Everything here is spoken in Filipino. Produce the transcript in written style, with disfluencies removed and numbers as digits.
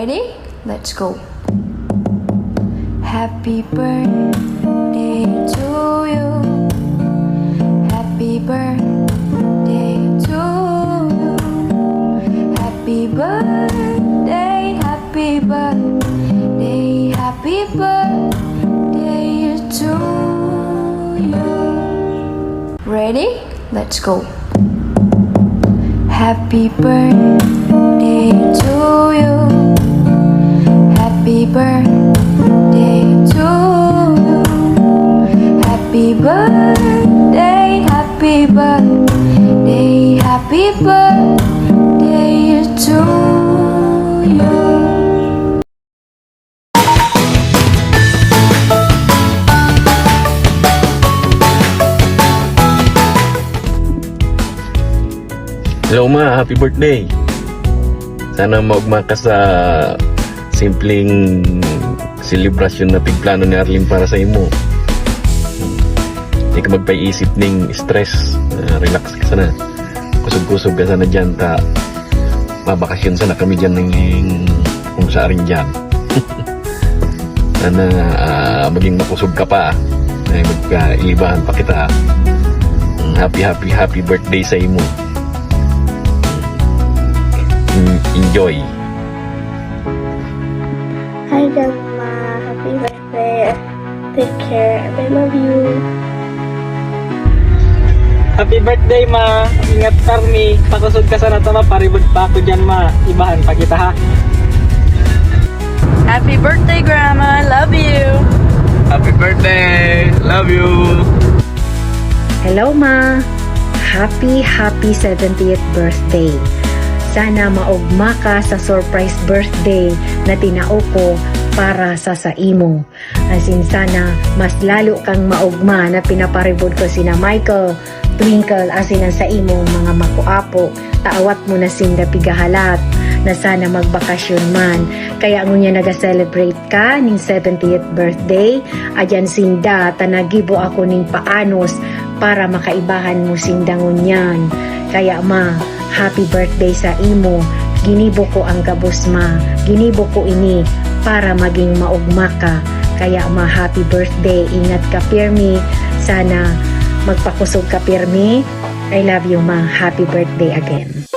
Ready? Let's go. Happy birthday to you. Happy birthday to you. Happy birthday, happy birthday, happy birthday to you. Ready? Let's go. Happy birthday to you. Happy birthday to you. Happy birthday, happy birthday, happy birthday to you. Hello ma, happy birthday. Sana maugma ka sa simpleng selebrasyon na pigplano ni Arlene para sa imo. Hindi ka magpaiisip ng stress. Relax ka sana. Kusog-kusog ka sana dyan. Mabakasyon sana kami dyan ng kung sa rin dyan. Sana maging makusog ka pa. Magkailibahan pa kita. Happy birthday sa imo. Enjoy. Hi Grandma, happy birthday. Take care and I love you. Happy birthday ma. Ingat karmi. Pakusod ka sana tama. Paribod pa ako dyan ma. Ibahan pa kita ha. Happy birthday, Grandma. Love you. Happy birthday. Love you. Hello ma. Happy 70th birthday. Sana maugma ka sa surprise birthday na tinao ko para sa imo. As in, sana mas lalo kang maugma na pinaparibod ko sina Michael, Twinkle, as in sa imo mga makuapo. Taawat mo na sinda pigahalat na sana magbakasyon man. Kaya ngunya naga-celebrate ka ning 70th birthday. Ayan sinda, tanagibo ako ning paanos para makaibahan mo sinda ngunyan. Kaya ma, happy birthday sa imo. Ginibo ko ang gabos ma. Ginibo ko ini para maging maugma ka. Kaya ma, happy birthday. Ingat ka pirmi. Sana magpakusog ka pirmi. I love you ma. Happy birthday again.